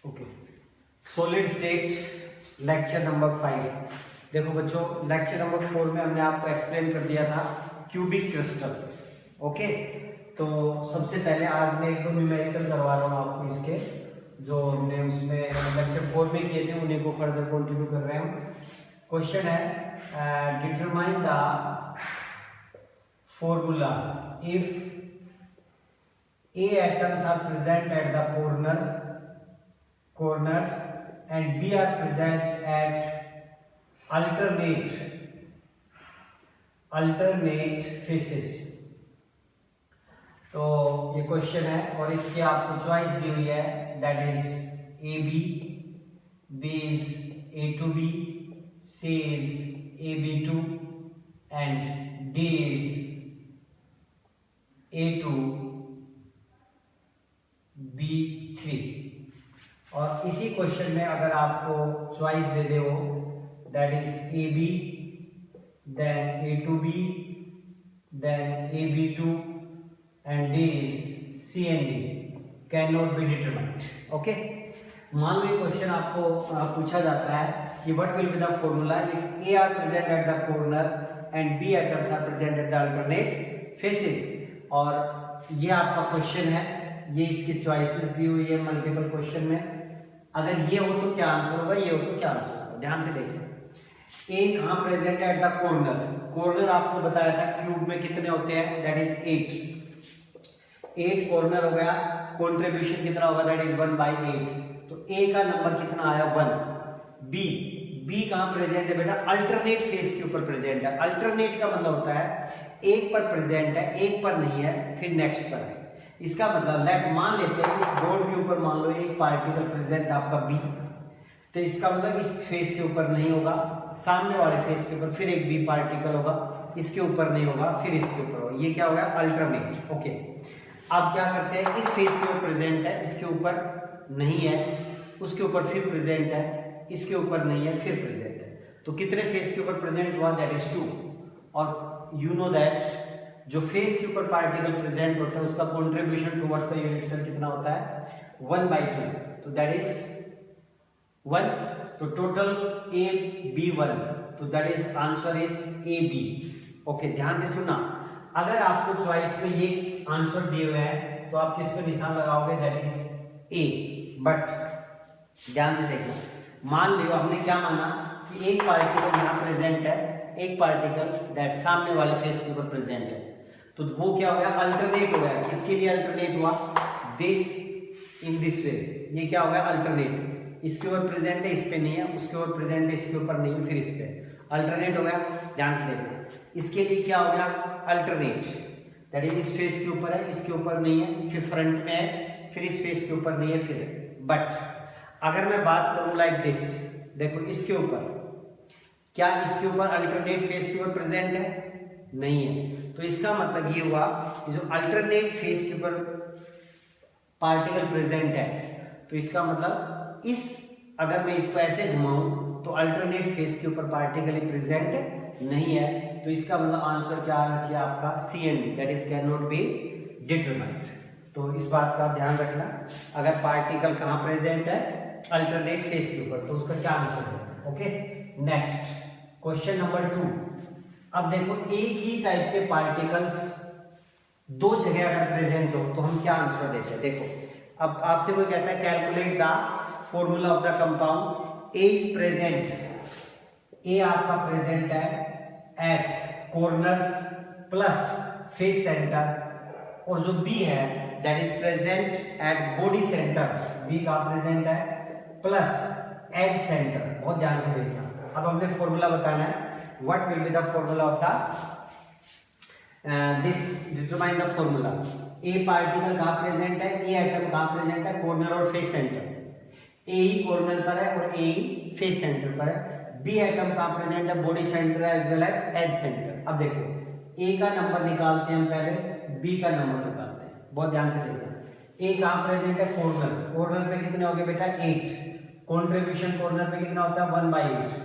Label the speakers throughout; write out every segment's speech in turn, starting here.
Speaker 1: Okay, solid state lecture number 5। देखो बच्चों, lecture number 4 में हमने आपको एक्सप्लेन कर दिया था क्यूबिक क्रिस्टल। ओके, तो सबसे पहले आज मैं एक दो न्यूमेरिकल करवा रहा हूँ आपको, इसके जो हमने उसमें लेक्चर 4 में किए थे उन्हीं को फर्दर कंटिन्यू कर रहे हैं। क्वेश्चन है determine the formula if A atoms are present at the corners and B are present at alternate faces। तो ये क्वेश्चन है और इसकी आपको चॉइस दी हुई है, that is A B is A two B, C is A B two and D is A two B3। और इसी क्वेश्चन में अगर आपको चॉइस दे दे हो, that is A B then A two B then A B two and D is C and D can not be determined. Okay, मान लो ये क्वेश्चन आपको पूछा जाता है कि what will be the formula if A are present at the corner and B atoms are present at the alternate faces. और ये आपका क्वेश्चन है, ये इसकी चॉइसेस दी हुई है मल्टीपल क्वेश्चन में। अगर ये हो तो क्या आंसर होगा, ये हो तो क्या आंसर होगा, ध्यान से देखिए। ए कहाँ प्रेजेंट है, एट द कॉर्नर। कॉर्नर आपको बताया था क्यूब में कितने होते हैं, दैट इज 8 कॉर्नर हो गया। कंट्रीब्यूशन कितना होगा, दैट इज 1/8। तो ए का नंबर कितना आया, 1। बी कहाँ प्रेजेंट है बेटा, अल्टरनेट फेस के ऊपर प्रेजेंट है। अल्टरनेट का मतलब होता है एक पर प्रेजेंट है, एक पर नहीं है, फिर नेक्स्ट पर है। इसका मतलब लेट मान लेते हैं इस बोर्ड के ऊपर मान लो एक पार्टिकल प्रेजेंट आपका बी, तो इसका मतलब इस फेस के ऊपर नहीं होगा, सामने वाले फेस के ऊपर फिर एक बी पार्टिकल होगा, इसके ऊपर नहीं होगा, फिर इसके ऊपर होगा। ये क्या हो गया, अल्टरनेट। ओके, अब क्या करते हैं, इस फेस के ऊपर प्रेजेंट है, इसके ऊपर नहीं है, उसके ऊपर फिर प्रेजेंट है, इसके ऊपर नहीं है, फिर प्रेजेंट है। तो कितने फेस के ऊपर प्रेजेंट हुआ, दैट इज 2। और यू नो दैट जो फेस के ऊपर पार्टिकल प्रेजेंट होता है उसका contribution towards the unit cell कितना होता है, 1/2। तो दैट इज 1। तो टोटल ए बी 1, तो that is answer is A B. Okay, ध्यान से सुनना, अगर आपको चॉइस में ये आंसर दिए हुए हैं तो आप किस पे निशान लगाओगे, दैट इज ए। बट ध्यान से देखना, मान लियो हमने क्या माना कि एक पार्टिकल यहाँ प्रेजेंट है, एक पार्टिकल दैट सामने वाले फेस के ऊपर प्रेजेंट है, तो वो क्या हो गया, अल्टरनेट हो गया। किसके लिए अल्टरनेट हुआ, दिस इन दिस वे। ये क्या हो गया, अल्टरनेट। इसके ऊपर प्रेजेंट है, इस पे नहीं है, उसके ऊपर प्रेजेंट है, इसके ऊपर नहीं है, फिर इस पे अल्टरनेट हो गया। ध्यान से देखना, इसके लिए क्या हो गया, अल्टरनेट, दैट इज इस फेस के ऊपर है, इसके ऊपर नहीं है, फिर फ्रंट में है, फिर इस फेस के ऊपर नहीं है, फिर। बट अगर मैं बात करूं लाइक दिस, देखो इसके ऊपर, क्या इसके ऊपर अल्टरनेट फेस के ऊपर प्रेजेंट है, नहीं है। तो इसका मतलब ये हुआ कि जो अल्टरनेट फेस के ऊपर पार्टिकल प्रेजेंट है, तो इसका मतलब इस, अगर मैं इसको ऐसे घुमाऊं तो अल्टरनेट फेस के ऊपर पार्टिकल प्रेजेंट नहीं है। तो इसका मतलब आंसर क्या आना चाहिए आपका, C and D, that is can not be determined. तो इस बात का ध्यान रखना, अगर पार्टिकल कहाँ प्रेजेंट है, अल्टरनेट फेस के ऊपर, तो उसका क्या आंसर है। Okay, next question number 2। अब देखो, एक ही टाइप के पार्टिकल्स दो जगह अगर प्रेजेंट हो तो हम क्या आंसर देते हैं। देखो, अब आपसे कोई कहता है calculate the formula of the compound A is present, A आपका प्रेजेंट है at corners plus face centre, और जो बी है that is present at body centre, B का प्रेजेंट है प्लस एज सेंटर। बहुत ध्यान से देखना, अब हमने फॉर्मूला बताना है, what will be the formula of the this determine the formula। A particle कहाँ प्रेजेंट है, ए एटम कहाँ प्रेजेंट है, कॉर्नर और फेस सेंटर। ए ही कॉर्नर पर है और ए ही फेस सेंटर पर है। बी एटम कहाँ प्रेजेंट है, body centre as well as centre. अब देखो, ए का नंबर निकालते हैं हम पहले, बी का नंबर निकालते हैं। बहुत ध्यान से देखना, ए कहाँ प्रेजेंट है, कॉर्नर, कॉर्नर पे कितने हो गए बेटा, 8। कॉन्ट्रीब्यूशन कॉर्नर पे कितना होता है, 1/8।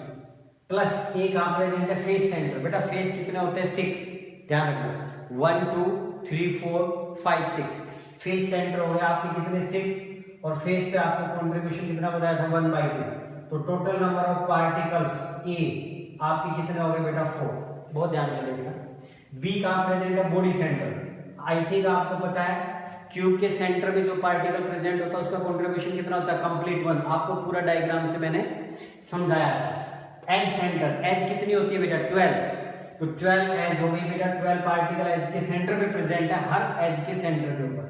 Speaker 1: प्लस ए कहाँ प्रेजेंट है, फेस सेंटर, बेटा फेस कितने होते हैं, 6। ध्यान रखना, 1 2 3 4 5 6, फेस सेंटर हो गया आपके कितने, 6। और फेस पे आपको कंट्रीब्यूशन कितना बताया था 1/2। तो टोटल नंबर ऑफ पार्टिकल्स ए आपके कितने हो गए बेटा 4। बहुत ध्यान से देखना। बी कहाँ प्रेजेंट है बॉडी सेंटर। आई थिंक आपको पता है क्यूब के सेंटर में जो पार्टिकल प्रेजेंट होता है उसका कंट्रीब्यूशन कितना होता है कंप्लीट 1। आपको पूरा डायग्राम से मैंने समझाया था। एज सेंटर एज कितनी होती है बेटा 12। तो 12 एज हो गई बेटा 12 पार्टिकल एज के सेंटर में प्रेजेंट है हर एज के सेंटर के ऊपर।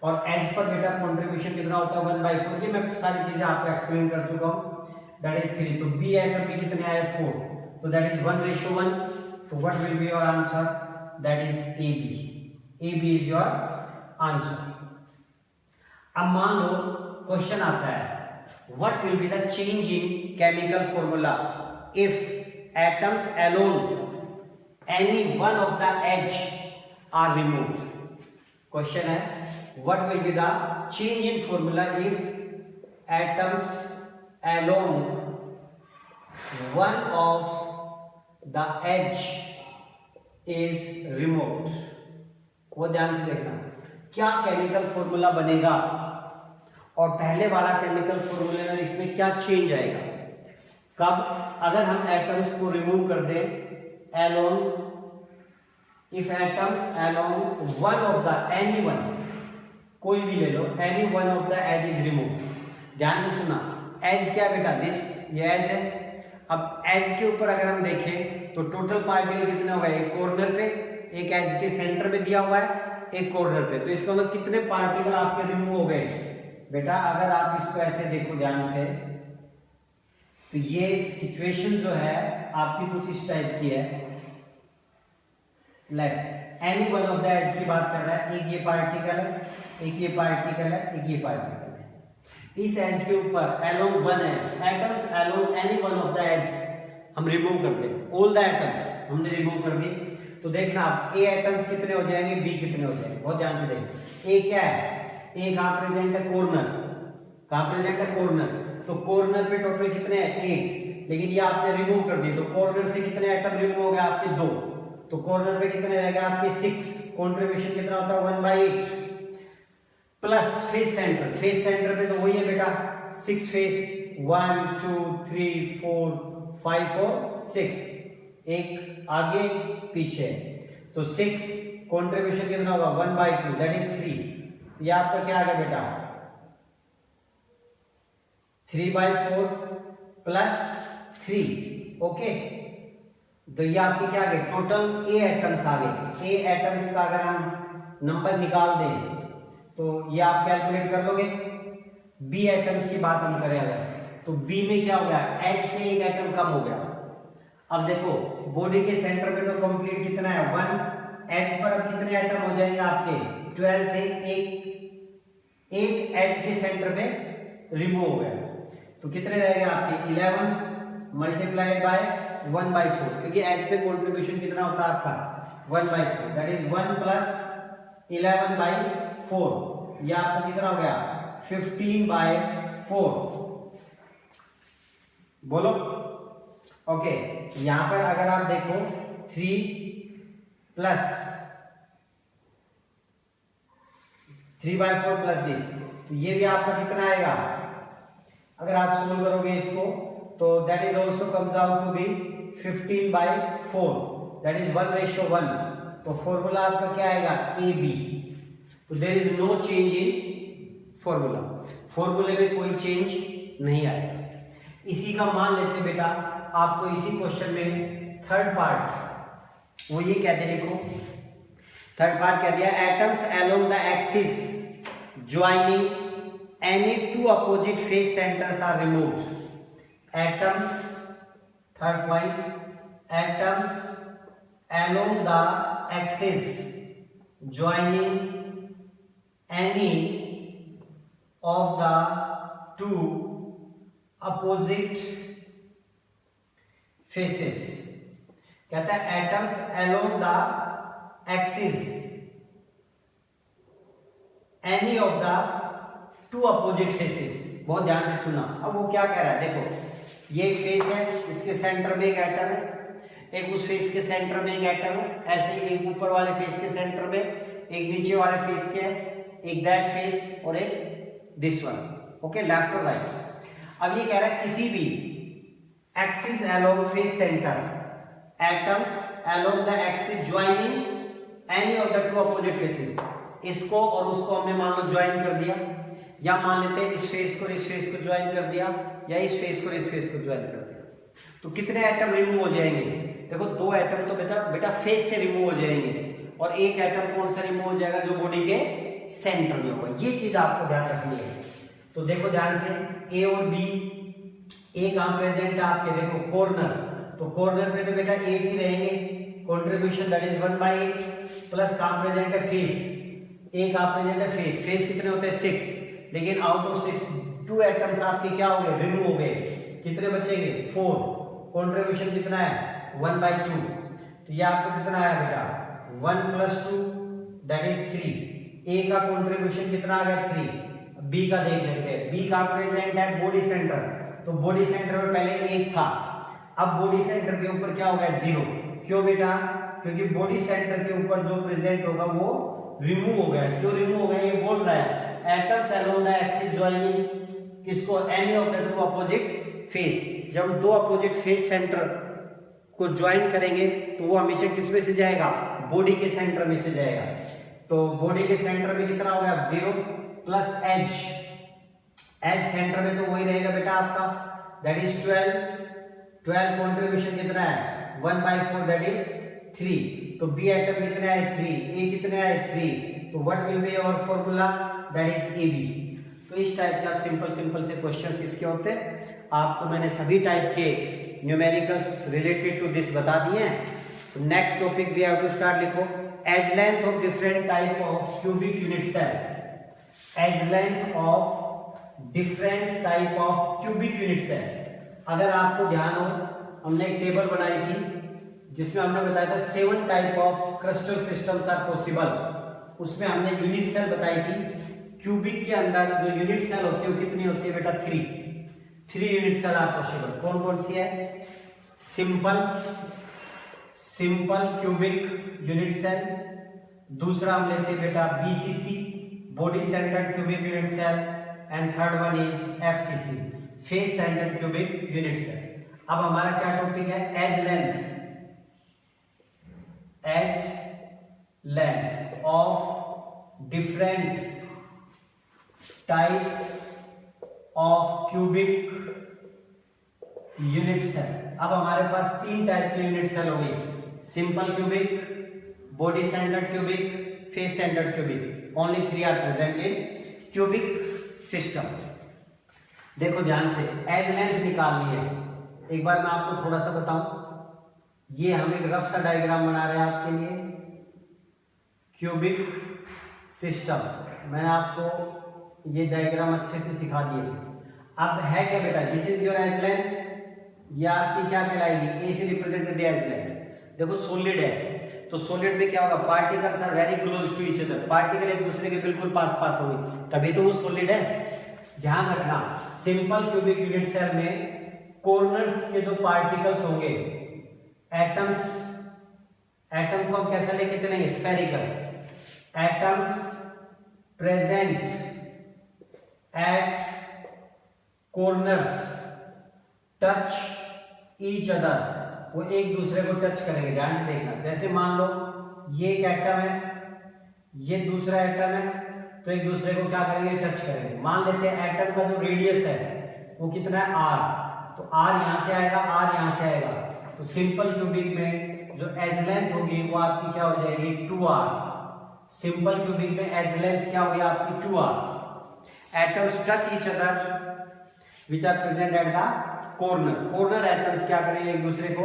Speaker 1: और एज पर बेटा कंट्रीब्यूशन कितना होता है 1/4। ये मैं सारी चीजें आपको एक्सप्लेन कर चुका हूं। That is 3। तो बी एटम में कितने आए 4। तो दैट इज 1:1। तो what will be your answer that is A B. A B is your answer. अब मान लो क्वेश्चन आता है what will be the change in chemical formula if atoms along any one of the edge are removed. Question है what will be the change in formula if atoms along one of the edge is removed। वो ध्यान से देखना क्या chemical formula बनेगा और पहले वाला केमिकल फॉर्मूले में इसमें क्या चेंज आएगा। कब अगर हम एटम्स को रिमूव कर दें along if atoms along one of the anyone कोई भी ले लो any one of the edge is remove. ध्यान से सुनना एज क्या बेटा दिस ये एज है। अब एज के ऊपर अगर हम देखें तो टोटल पार्टिकल कितने हो गए एक कॉर्नर पे एक एज के सेंटर में दिया हुआ है एक कॉर्नर पे। तो इसका मतलब कितने पार्टिकल आपके रिमूव हो गए बेटा। अगर आप इसको ऐसे देखो ध्यान से तो ये सिचुएशन जो है आपकी कुछ इस टाइप की है। Like any one of the edge की बात कर रहा है। एक ये पार्टिकल है एक ये पार्टिकल है एक ये पार्टिकल है। इस एज के ऊपर along one edge atoms along any one of the edge हम रिमूव कर दें। ऑल द एटम्स हमने रिमूव कर दी। तो देखना आप ए एटम्स कितने हो जाएंगे बी कितने हो जाएंगे। बहुत ध्यान से देखना ए क्या है ए कहां प्रेजेंट है कॉर्नर। कहां प्रेजेंट है कॉर्नर। तो कॉर्नर पे टोटल कितने हैं 8 लेकिन ये आपने रिमूव कर दी। तो कॉर्नर से कितने एटम रिमूव हो गए आपके 2। तो कॉर्नर पे कितने रह गए आपके 6। कंट्रीब्यूशन कितना होता है 1/8 plus face centre. Face centre पे तो वही है बेटा 6 फेस 1 2 3 4 5 और 6 एक आगे पीछे। तो 6 कंट्रीब्यूशन कितना होगा 1/2 दैट इज 3। ये आपका क्या आ गया बेटा 3/4 प्लस 3। ओके तो ये आपके क्या आ गए टोटल ए एटम्स आ गए। ए एटम्स का अगर हम नंबर निकाल दें तो ये आप कैलकुलेट कर लोगे। बी एटम्स की बात हम करें अगर तो बी में क्या हो गया एच से एक एटम कम हो गया। अब देखो बॉडी के सेंटर पे तो कंप्लीट कितना है 1 एच पर अब कितने एटम हो जाएंगे आपके 12 थे एक एच के सेंटर पे रिमूव हो गया। तो कितने रह गए आपके 11 मल्टीप्लाइड बाय 1/4 क्योंकि एच पे कंट्रीब्यूशन कितना होता है आपका 1/4 दैट इज 1 प्लस 11/4। ये आपका कितना हो गया 15/4। बोलो ओके। यहां पर अगर आप देखो 3 प्लस 3/4 प्लस दिस तो ये भी आपका कितना आएगा अगर आप सोल्व करोगे इसको तो that is also comes out to be 15/4 that is 1:1। तो फॉर्मूला आपका क्या आएगा ए बी। तो there is no change in formula. फॉर्मूले में कोई चेंज नहीं आएगा। इसी का मान लेते बेटा आपको इसी क्वेश्चन में थर्ड पार्ट वो ये कहते देखो थर्ड पार्ट कह दिया atoms along the axis joining any 2 opposite face centres आर रिमूव्ड। Atoms third point atoms along the axis joining any of the 2 opposite faces कहता है atoms along the axis any of the 2 opposite faces। बहुत ध्यान से सुना। अब वो क्या कह रहा है देखो ये एक फेस है इसके सेंटर में एक एटम है एक उस फेस के सेंटर में एक एटम है। ऐसे ही एक ऊपर वाले फेस के सेंटर में एक नीचे वाले फेस के है एक दैट फेस और एक दिस वन, ओके, लेफ्ट और राइट। अब ये कह रहा है किसी भी axis along face centre atoms along the axis joining any of the two opposite faces, इसको और उसको हमने मान लो ज्वाइन कर दिया, या मान लेते हैं इस फेस को इस फेस को ज्वाइन कर दिया, या इस फेस को इस फेस को ज्वाइन कर दिया, तो कितने एटम रिमूव हो जाएंगे? देखो 2 एटम तो बेटा फेस से रिमूव हो जाएंगे, और एक एटम कौन सा रिमूव हो जाएगा? जो बॉडी के सेंटर में होगा। ये चीज आपको ध्यान रखनी है। तो देखो ध्यान से, ए और बी, ए कहां प्रेजेंट है आपके? देखो कॉर्नर, तो कॉर्नर पे तो बेटा 8 ही रहेंगे, कंट्रीब्यूशन दैट इज 1/8 प्लस कहां प्रेजेंट है? फेस, ए कहां प्रेजेंट है? फेस। फेस कितने होते हैं? 6, लेकिन आउट ऑफ 6 2 एटम्स आपके क्या हो गए? रिमूव हो गए। कितने बचेंगे? 4। कंट्रीब्यूशन कितना है? 1/2। तो ये आपको कितना आया बेटा? 1 + 2 दैट इज 3। ए का कंट्रीब्यूशन कितना आ गया? 3। बी का देख लेते हैं। बी का प्रेजेंट है बॉडी सेंटर, तो बॉडी सेंटर में पहले 1 था, अब बॉडी सेंटर के ऊपर क्या हो गया? 0। क्यों बेटा? क्योंकि बॉडी सेंटर के ऊपर जो प्रेजेंट होगा वो रिमूव हो गया। क्यों रिमूव हो गया? ये बोल रहा है atoms along the axis joining किसको? Any of the two opposite face. जब 2 अपोजिट फेस सेंटर को ज्वाइन करेंगे तो वो हमेशा किस में से जाएगा? बॉडी के सेंटर में से जाएगा। तो बॉडी के सेंटर में कितना हो गया? 0 प्लस एज, एज सेंटर में तो वही रहेगा बेटा आपका, दैट इज 12। 12 कंट्रीब्यूशन कितना है? 1/4 दैट इज 3। तो बी एटम कितने आए? 3। ए कितने आए? 3। तो what will be your formula? That is A B. तो इस टाइप से आप सिंपल से क्वेश्चंस इसके होते हैं। आपको मैंने सभी टाइप के न्यूमेरिकल्स रिलेटेड टू दिस बता दिए हैं। Next topic we have to start. लिखो edge length of different type of cubic unit cell. Edge length of different type of cubic unit cell. अगर आपको ध्यान हो, हमने एक टेबल बनाई थी जिसमें हमने बताया था 7 type of crystal systems are possible. उसमें हमने यूनिट सेल बताई थी। क्यूबिक के अंदर जो यूनिट सेल होती है वो कितनी होती है बेटा? 3 यूनिट सेल आर पॉसिबल। कौन कौन सी है? Simple cubic unit cell. दूसरा हम लेते हैं बेटा BCC, body centred cubic unit cell, and third one is FCC, face centred cubic unit cell. अब हमारा क्या टॉपिक है? Edge length of different types of cubic unit cell. अब हमारे पास 3 टाइप के यूनिट सेल हो गए, simple cubic, body centred cubic, face centred cubic. Only 3 are present in cubic system. देखो ध्यान से, एज लेंथ निकालनी है। एक बार मैं आपको थोड़ा सा बताऊं, ये हम एक रफ सा डायग्राम बना रहे हैं आपके लिए, क्यूबिक सिस्टम। मैंने आपको ये डायग्राम अच्छे से सिखा दिए। अब है क्या बेटा? This is your edge length, ये आपकी क्या कहलाएगी? ए से रिप्रेजेंटेड एज लेंथ। देखो सॉलिड है, तो सॉलिड में क्या होगा? Particles are very close to each other, particle एक दूसरे के बिल्कुल पास होंगे, तभी तो वो सॉलिड है। ध्यान रखना, सिंपल क्यूबिक यूनिट सेल में कॉर्नर्स के जो पार्टिकल्स होंगे, एटम को हम कैसा लेके चलेंगे? Spherical. Atoms present at corners touch each other, वो एक दूसरे को टच करेंगे। ध्यान से देखना, जैसे मान लो ये एक एटम है, ये दूसरा एटम है, तो एक दूसरे को क्या करेंगे? टच करेंगे। मान लेते हैं एटम का जो रेडियस है वो कितना है? r, तो r यहां से आएगा, r यहां से आएगा, तो सिंपल क्यूबिक में जो एज लेंथ होगी वो आपकी क्या हो जाएगी? 2r। सिंपल क्यूबिक में एज लेंथ क्या होगी आपकी? 2r। Atoms touch each other which are present at the corner atoms क्या करेंगे? एक दूसरे को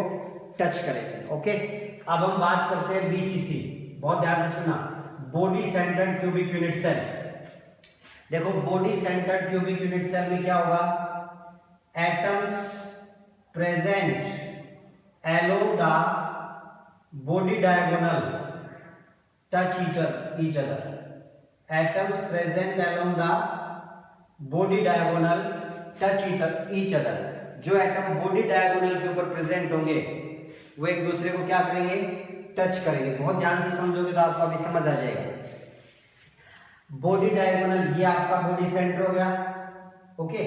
Speaker 1: टच करेंगे। ओके, अब हम बात करते हैं बीसीसी। बहुत ध्यान से सुना, body centred cubic unit cell. देखो body centred cubic unit cell में क्या होगा? Atoms present along the body diagonal touch each other. Atoms present along the body diagonal touch each other. जो एटम बॉडी डायगोनल के ऊपर present होंगे वो एक दूसरे को क्या करेंगे? टच करेंगे। बहुत ध्यान से समझोगे तो आपको अभी समझ आ जाएगा। बॉडी डायगोनल, ये आपका बॉडी सेंटर हो गया। ओके,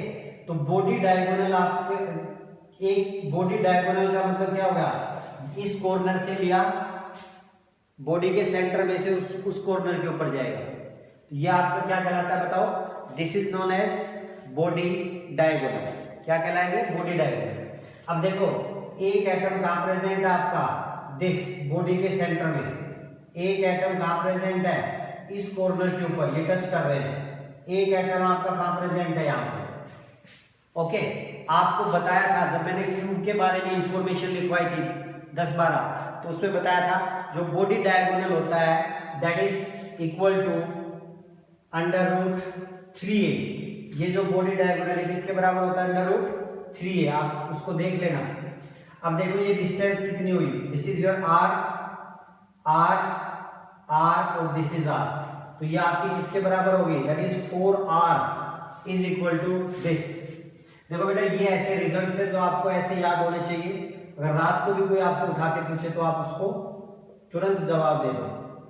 Speaker 1: तो बॉडी डायगोनल आपके, एक बॉडी डायगोनल का मतलब क्या हो गया, इस कॉर्नर से लिया, बॉडी के सेंटर में से उस कॉर्नर के ऊपर जाएगा, तो ये आपका क्या कहलाता है बताओ, this is known as body diagonal. क्या कहलाएंगे, बॉडी डायगोनल। अब देखो एक एटम कहां प्रेजेंट है आपका, दिस बॉडी के सेंटर में, एक एटम कहां प्रेजेंट है, इस कॉर्नर के ऊपर, ये टच कर रहे हैं, एक एटम आपका कहां प्रेजेंट है, यहां पर। ओके, आपको बताया था जब मैंने क्यूब के बारे में इंफॉर्मेशन लिखवाई थी 10-12, तो उसमें बताया था जो बॉडी डायगोनल होता है that is equal to √3a। ये जो बॉडी डायगोनल है किसके बराबर होता है, √3a। आप उसको देख लेना। अब देखो ये डिस्टेंस कितनी हुई, दिस इज योर r और दिस इज r, तो ये आपकी किसके बराबर होगी, that is 4r is equal to this. देखो बेटा ये ऐसे रिजल्ट्स है जो आपको ऐसे याद होने चाहिए। अगर रात को भी कोई आपसे उठा के पूछे तो आप उसको तुरंत जवाब दे दो।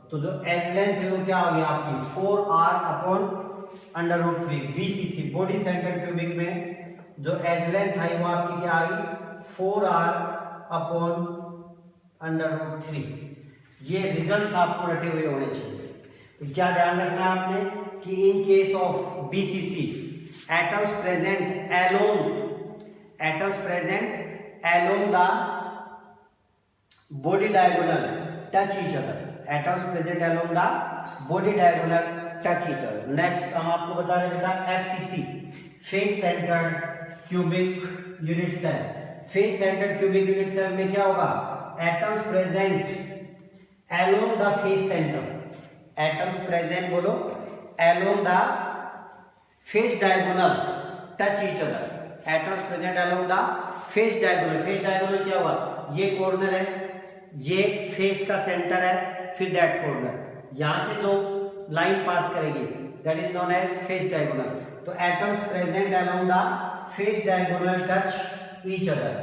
Speaker 1: तो जो एज लेंथ है वो क्या होगी आपकी, 4r/√3 BCC, body centre cubic में जो एज लेंथ आई वो आपकी क्या आई, 4r/√3। ये रिजल्ट्स आपको रटे हुए होने चाहिए। तो क्या ध्यान रखना है आपने कि इन case of BCC atoms present along the body diagonal touch each other, atoms present along the body diagonal touch each other। next हम आपको बता रहे बेटा FCC, face centered cubic unit cell। face centered cubic unit cell में क्या होगा, atoms present along the face center, atoms present बोलो along the face diagonal touch each other, atoms present along the face diagonal। face diagonal क्या हुआ, ये corner है, ये face का सेंटर है, फिर दैट कॉर्नर, यहां से जो लाइन पास करेगी that is known as face diagonal. तो atoms present along the face diagonal touch each other.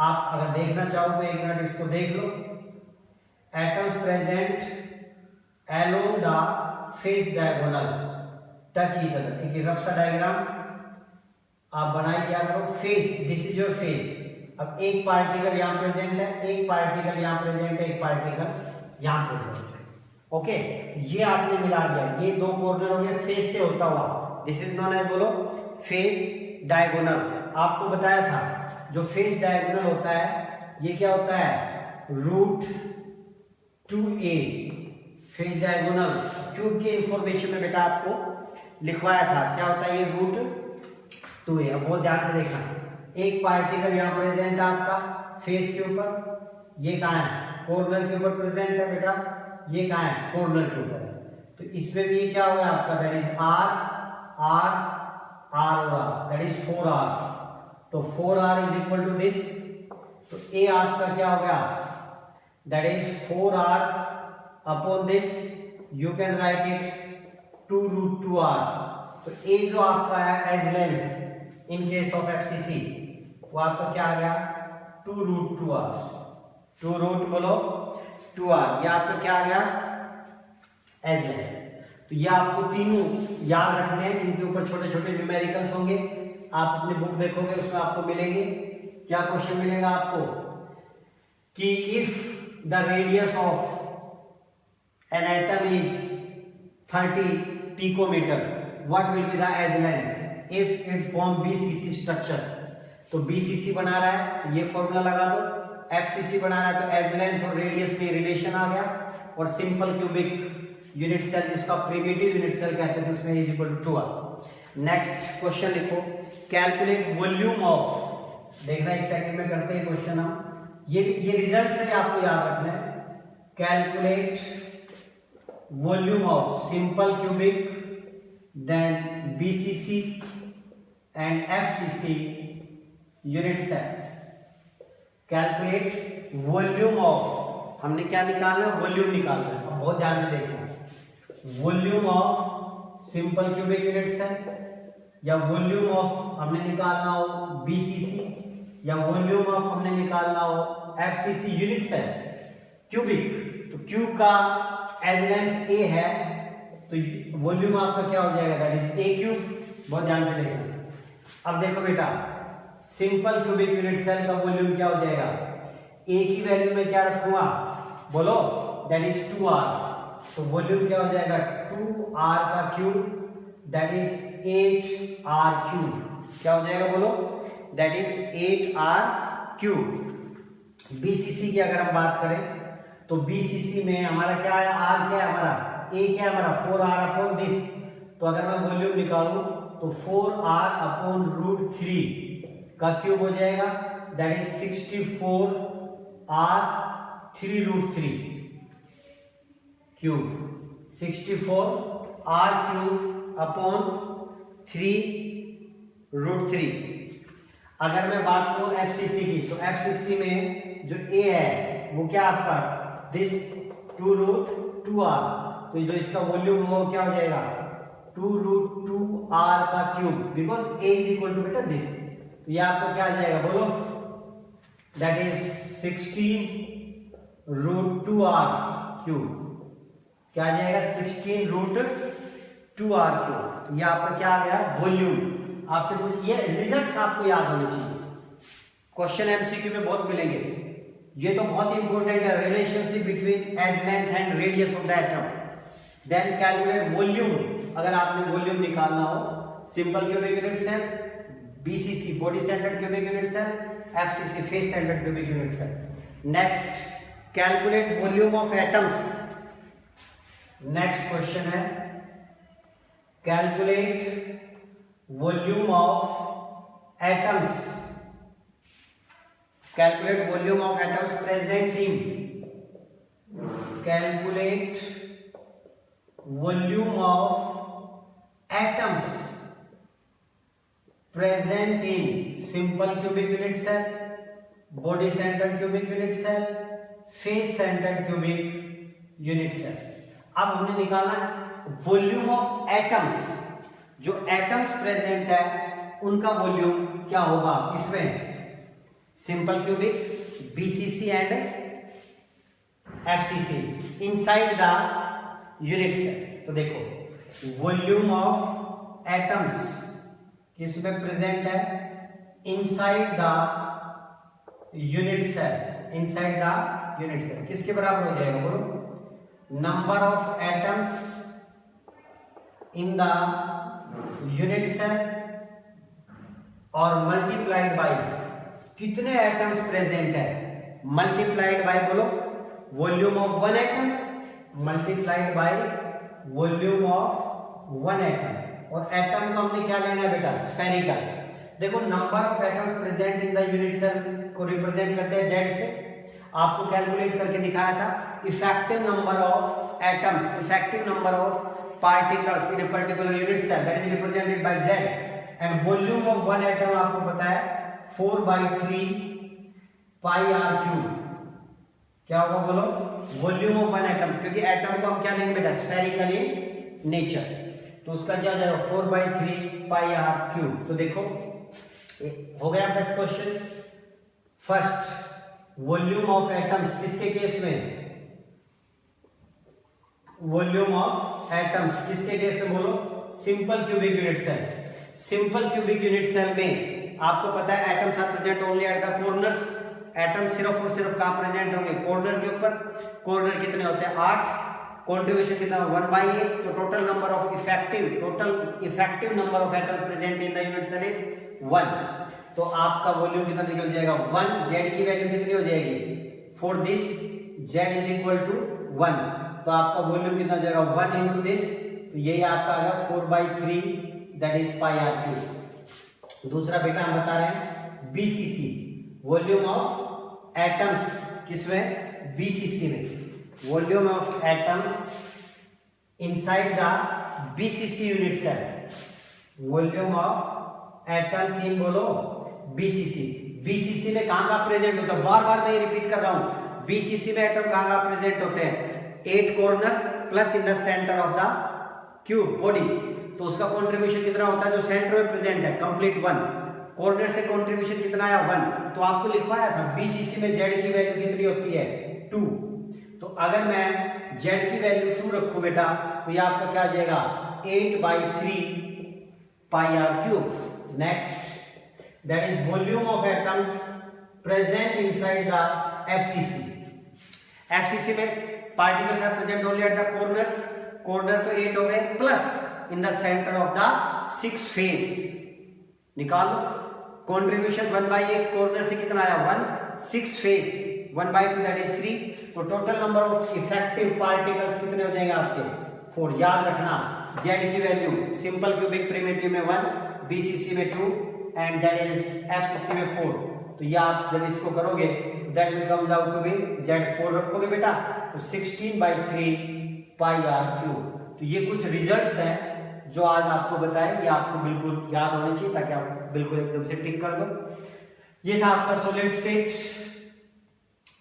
Speaker 1: आप अगर देखना चाहो तो 1 मिनट इसको देख लो। Atoms present along the face diagonal touch each other. एक रफ सा डायग्राम आप बनाई क्या करो, face, this is your face. अब एक पार्टिकल यहां प्रेजेंट है, एक पार्टिकल यहां प्रेजेंट है, एक पार्टिकल यहां प्रेजेंट है। ओके, ये आपने मिला दिया, ये दो कॉर्नर हो गए फेस से होता हुआ, दिस इज नोन एज बोलो फेस डायगोनल। आपको बताया था जो फेस डायगोनल होता है ये क्या होता है, √2a। फेस डायगोनल क्यूब के इंफॉर्मेशन में बेटा आपको लिखवाया था, क्या होता है ये √2a। अब बहुत ध्यान से देखना, एक पार्टिकल यहां प्रेजेंट है आपका फेस के ऊपर, ये कहां है, कॉर्नर के ऊपर प्रेजेंट है बेटा, ये कहां है, कॉर्नर के ऊपर है। तो इसमें भी ये क्या होगा आपका, दैट इज r होगा, दैट इज 4r। तो 4r is equal to this, तो a आपका क्या हो गया, that is 4r upon this, you can write it 2√2r। तो a जो आपका है edge length in case of FCC वो आपका क्या आ गया, 2√2r। 2 रूट बोलो 2r, ये आपका क्या आ गया एज लेंथ। तो ये आपको तीनों याद रखने हैं, इनके ऊपर छोटे छोटे न्यूमेरिकल्स होंगे। आप अपनी बुक देखोगे उसमें आपको मिलेंगे, क्या क्वेश्चन मिलेगा आपको कि if the radius of an atom is 30 picometre, what will be the edge length if it's form BCC structure. तो BCC बना रहा है, ये फॉर्मूला लगा दो, FCC बना रहा है तो एज लेंथ और रेडियस में रिलेशन आ गया, और सिंपल क्यूबिक यूनिट सेल जिसका प्रिमिटिव यूनिट सेल कहते थे उसमें is equal to 2r। Next question लिखो, कैलकुलेट वॉल्यूम ऑफ, देखना एक सेकंड में करते हैं क्वेश्चन हम, ये रिजल्ट से आपको याद रखना है। Calculate volume of simple cubic then BCC and FCC unit cells. Calculate volume of, हमने क्या निकालना है, वॉल्यूम निकालना है। अब बहुत ध्यान से देखना, volume of simple cubic unit cell या वॉल्यूम ऑफ हमने निकालना हो BCC या वॉल्यूम ऑफ हमने निकालना हो FCC यूनिट सेल क्यूबिक। तो क्यूब का एज लेंथ a है तो वॉल्यूम आपका क्या हो जाएगा, दैट इज ए क्यूब। बहुत ध्यान से देखना। अब देखो बेटा, सिंपल क्यूबिक यूनिट सेल का वॉल्यूम क्या हो जाएगा, ए की वैल्यू में क्या रखूंगा, बोलो, दैट इज 2r। तो वॉल्यूम क्या हो जाएगा, 2r का cube, that is 8r cube. क्या हो जाएगा बोलो, that is 8r cube. BCC की अगर हम बात करें तो बीसीसी में हमारा क्या है, आर क्या है हमारा, ए क्या है हमारा, 4r अपॉन दिस। तो अगर मैं वॉल्यूम निकालूं तो 4r अपॉन √3 का क्यूब हो जाएगा, that is 64r 3√3 cube, 64r cube upon 3√3। अगर मैं बात करूं एफसीसी की, तो एफसीसी में जो ए है वो क्या आपका, दिस 2√2r। तो जो इसका वॉल्यूम वो क्या हो जाएगा, 2√2r का cube, because a is equal to बेटा दिस। तो ये आपका क्या आ जाएगा बोलो, दैट इज 16√2r क्यूब। क्या आ जाएगा, 16√2r क्यूब। तो ये आपका क्या आ गया, वॉल्यूम। आपसे कुछ ये रिजल्ट्स आपको याद होने चाहिए, क्वेश्चन एमसीक्यू में बहुत मिलेंगे। ये तो बहुत इंपॉर्टेंट है, relationship between edge length and radius of the atom. Then calculate volume. अगर आपने वॉल्यूम निकालना हो, simple cubic unit cell, BCC body centred cubic unit cell, FCC face centred cubic unit cell. Next, calculate volume of atoms. Next question है, calculate volume of atoms. Calculate volume of atoms present in, calculate volume of atoms present in simple cubic unit cell, body centred cubic unit cell, face centred cubic unit cell. अब हमने निकाला volume of atoms. जो atoms present है उनका volume क्या होगा, इसमें simple cubic, BCC and FCC inside the unit cell. तो देखो, वॉल्यूम ऑफ एटम्स किसमें प्रेजेंट है, inside the unit cell. Inside the unit cell किसके बराबर हो जाएगा बोलो, number of atoms in the unit cell और मल्टीप्लाइड बाय कितने एटम्स प्रेजेंट है, मल्टीप्लाइड बाय बोलो volume of one atom, multiplied by volume of one atom. और एटम को हमने क्या लेना है बेटा, स्फेरिकल। देखो, number of atoms present in the unit cell को रिप्रेजेंट करते हैं जेड से। आपको कैलकुलेट करके दिखाया था effective number of atoms, effective number of particles in a particular unit cell, that is represented by Z, and volume of one atom आपको पता है 4/3 pi r cube। क्या होगा बोलो, वॉल्यूम ऑफ वन एटम, क्योंकि एटम को हम क्या लेंगे बेटा, स्फेरिकल इन नेचर, तो उसका क्या हो जाएगा 4/3 pi r cube। तो देखो, हो गया first question. First, volume of atoms किसके केस में, वॉल्यूम ऑफ एटम्स किसके केस में बोलो, simple cubic unit cell. Simple cubic unit cell में आपको पता है atoms are present only at the corners. Atom सिर्फ और सिर्फ कहां प्रेजेंट होंगे, कॉर्नर के ऊपर। कॉर्नर कितने होते हैं, 8। कंट्रीब्यूशन कितना, 1/8। तो total number of effective number of atoms present in the unit cell is 1। तो आपका वॉल्यूम कितना निकल जाएगा, 1। जेड की वैल्यू कितनी हो जाएगी, for this Z is equal to 1। तो आपका वॉल्यूम कितना हो जाएगा, 1 इंटू दिस, तो यही आपका आ गया 4/3, that is pi r cube. दूसरा बेटा हम बता रहे हैं बीसीसी, वॉल्यूम ऑफ एटम्स किसमें, बीसीसी में। Volume of atoms inside the BCC unit cell, volume of atoms in बोलो बीसीसी। बीसीसी में कहां कहां प्रेजेंट होता है, बार बार मैं रिपीट कर रहा हूं, बीसीसी में एटम कहां कहां प्रेजेंट होते हैं, 8 corner plus in the centre of the cube body. तो उसका कंट्रीब्यूशन कितना होता है, जो सेंटर में प्रेजेंट है, कंप्लीट 1। कॉर्नर से कंट्रीब्यूशन कितना आया, 1। तो आपको लिखवाया था बीसीसी में जेड की वैल्यू कितनी होती है, 2। तो अगर मैं जेड की वैल्यू 2 रखो बेटा, तो ये आपका क्या आ जाएगा 8/3 pi r cube. Next that is volume of atoms present inside the FCC. FCC में particles are present only at the corners, corner तो 8 हो गए, plus in the centre of the 6 face. निकाल लो कंट्रीब्यूशन 1/8 कॉर्नर से कितना आया 1, 6 face 1/2 that is 3, तो total number of effective particles कितने हो जाएंगे आपके 4। याद रखना जेड की वैल्यू सिंपल क्यूबिक प्रिमिटिव में 1, बीसीसी में 2 एंड दैट इज एफसीसी में 4। तो ये आप जब इसको करोगे that will comes out to be Z 4 रखोगे बेटा तो 16/3 पाई आर क्यूब। तो ये कुछ रिजल्ट्स हैं जो आज आपको बताएं, ये आपको बिल्कुल याद होने चाहिए ताकि आप बिल्कुल एकदम से टिक कर दो। ये था आपका solid state.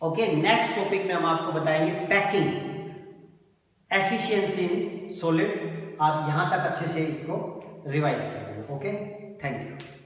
Speaker 1: Okay, next topic में हम आपको बताएंगे पैकिंग एफिशिएंसी इन सॉलिड। आप यहां तक अच्छे से इसको रिवाइज कर लेंगे। Okay, thank you.